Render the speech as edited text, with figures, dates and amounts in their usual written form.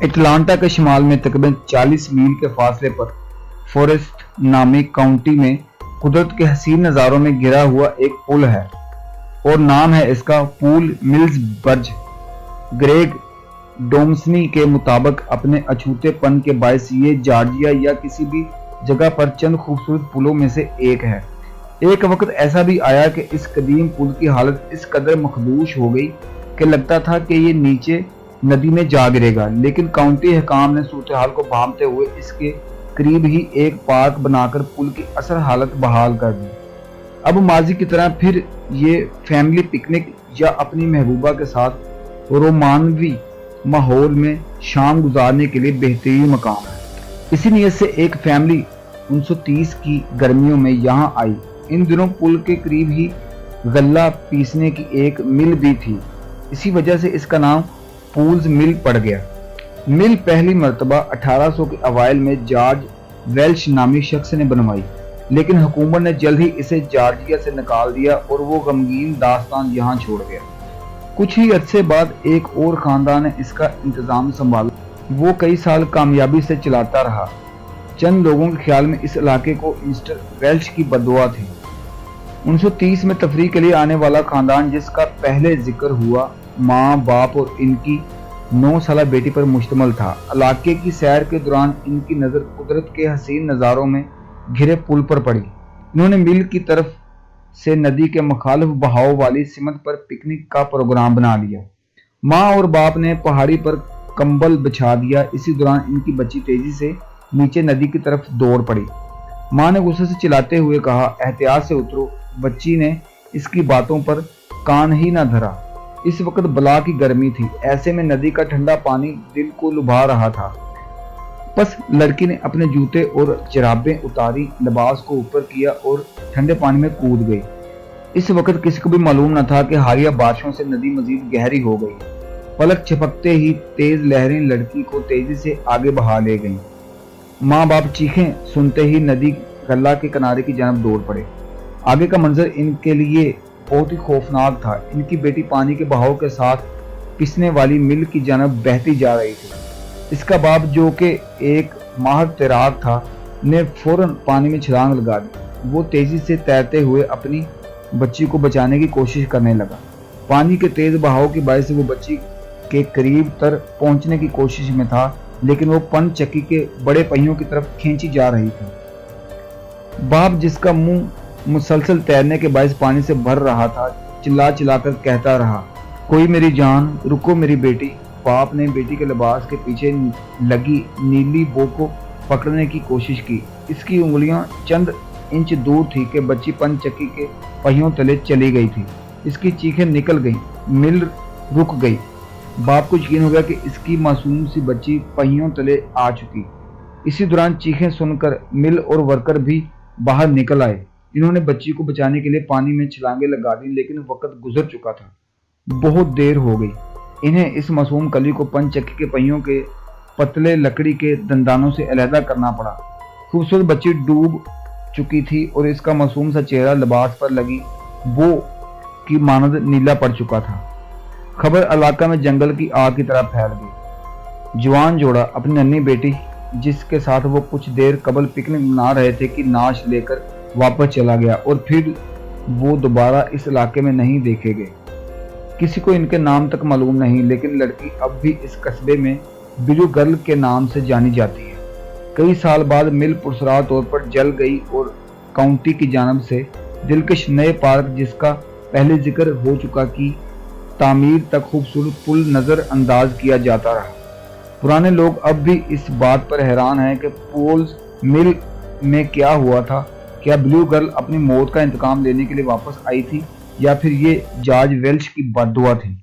Atlanta के शिमाल में तकरीबन 40 मील के फासले पर फॉरेस्ट नामी काउंटी में कुदरत के हसीन नज़ारों में घिरा हुआ एक पुल है और नाम है इसका पूल मिल्स ब्रिज। ग्रेग डोम्सनी के मुताबिक अपने अछूतेपन के बायस ये जॉर्जिया या किसी भी जगह पर चंद खूबसूरत पुलों में से एक है। एक वक्त ऐसा भी आया कि इस कदीम पुल की हालत इस कदर मखदूश हो गई कि लगता था कि ये नीचे नदी में जा गिरेगा, लेकिन काउंटी हकाम ने सूरत हाल को भांपते हुए इसके करीब ही एक पार्क बनाकर पुल की असल हालत बहाल कर दी। अब माजी की तरह फिर ये फैमिली पिकनिक या अपनी महबूबा के साथ रोमानवी माहौल में शाम गुजारने के लिए बेहतरीन मकाम है। इसी नीयत से एक फैमिली 1930 की गर्मियों में यहाँ आई। इन दिनों पुल के करीब ही गल्ला पीसने की एक मिल भी थी, इसी वजह से इसका नाम पूल्स मिल पड़ गया। मिल पहली मरतबा 1800 के अवाइल में जॉर्ज वेल्श नामी शख्स ने बनवाई, लेकिन हुकूमत ने जल्द ही इसे जॉर्जिया से निकाल दिया और वो गमगीन दास्तान यहाँ छोड़ गया। कुछ ही अरसे बाद एक और खानदान ने इसका इंतजाम संभाला। वो कई साल कामयाबी से चलाता रहा। चंद लोगों के ख्याल में इस इलाके को मिस्टर वेल्श की बददुआ थी। 1930 में तफरीह के लिए आने वाला खानदान जिसका पहले जिक्र हुआ माँ बाप और इनकी 9 साला बेटी पर मुश्तमल था। इलाके की सैर के दौरान इनकी नज़र कुदरत के हसीन नज़ारों में घिरे पुल पर पड़ी। इन्होंने मिल की तरफ से नदी के मुखालिफ बहाव वाली सिमत पर पिकनिक का प्रोग्राम बना लिया। माँ और बाप ने पहाड़ी पर कंबल बिछा दिया। इसी दौरान इनकी बच्ची तेजी से नीचे नदी की तरफ दौड़ पड़ी। माँ ने गुस्से से चिल्लाते हुए कहा, एहतियात से उतरो। बच्ची ने इसकी बातों पर कान ही न धरा। इस वक्त बला की गर्मी थी, ऐसे में नदी का ठंडा पानी दिल को लुभा रहा था। बस लड़की ने अपने जूते और जराबें उतारी, लिबास को ऊपर किया और ठंडे पानी में कूद गई। इस वक्त किसी को भी मालूम न था कि हालिया बारिशों से नदी मजीद गहरी हो गई। पलक झपकते ही तेज लहरें लड़की को तेजी से आगे बहा ले गईं। माँ बाप चीखें सुनते ही नदी गल्ला के किनारे की जानब दौड़ पड़े। आगे का मंजर इनके लिए बहुत ही खौफनाक था। इनकी बेटी पानी के बहाव के साथ पिसने वाली मिल की जानब बहती जा रही थी। इसका बाप, जो कि एक माहिर तैराक था, ने फौरन पानी में छलांग लगा दी। वो तेजी से तैरते हुए अपनी बच्ची को बचाने की कोशिश करने लगा। पानी के तेज बहाव की वजह से वो बच्ची के करीब तर पहुंचने की कोशिश में था, लेकिन वो पन चक्की के बड़े पहियों की तरफ खींची जा रही थी। बाप, जिसका मुंह मुसलसल तैरने के बायस पानी से भर रहा था, चिल्ला चिल्लाकर कहता रहा, कोई मेरी जान, रुको मेरी बेटी। बाप ने बेटी के लिबास के पीछे लगी नीली बो को पकड़ने की कोशिश की। इसकी उंगलियां चंद इंच दूर थी कि बच्ची पन चक्की के पहियों तले चली गई थी। इसकी चीखें निकल गईं, मिल रुक गई। बाप को यकीन हो गया कि इसकी मासूम सी बच्ची पहियों तले आ चुकी। इसी दौरान चीखें सुनकर मिल और वर्कर भी बाहर निकल आए। इन्होंने बच्ची को बचाने के लिए पानी में छलांगे लगा दी, लेकिन वक्त गुजर चुका था। बहुत देर हो गई। इन्हें इस मासूम कली को पन चक्की के पहियों के पतले लकड़ी के दंदानों से अलहदा करना पड़ा। खूबसूरत बच्ची डूब चुकी थी और इसका मासूम सा चेहरा लिबास पर लगी बो की मानद नीला पड़ चुका था। खबर इलाका में जंगल की आग की तरह फैल गई। जवान जोड़ा अपनी नन्ही बेटी, जिसके साथ वो कुछ देर कबल पिकनिक मना रहे थे, की नाश लेकर वापस चला गया और फिर वो दोबारा इस इलाके में नहीं देखे गए। किसी को इनके नाम तक मालूम नहीं, लेकिन लड़की अब भी इस कस्बे में बिलू गर्ल के नाम से जानी जाती है। कई साल बाद मिल पुरसरार तौर पर जल गई और काउंटी की जानब से दिलकश नए पार्क, जिसका पहले जिक्र हो चुका, की तामीर तक खूबसूरत पुल नजर अंदाज किया जाता रहा। पुराने लोग अब भी इस बात पर हैरान हैं कि पूल्स मिल में क्या हुआ था। क्या ब्लू गर्ल अपनी मौत का इंतकाम लेने के लिए वापस आई थी, या फिर ये जॉर्ज वेल्श की बददुआ थी?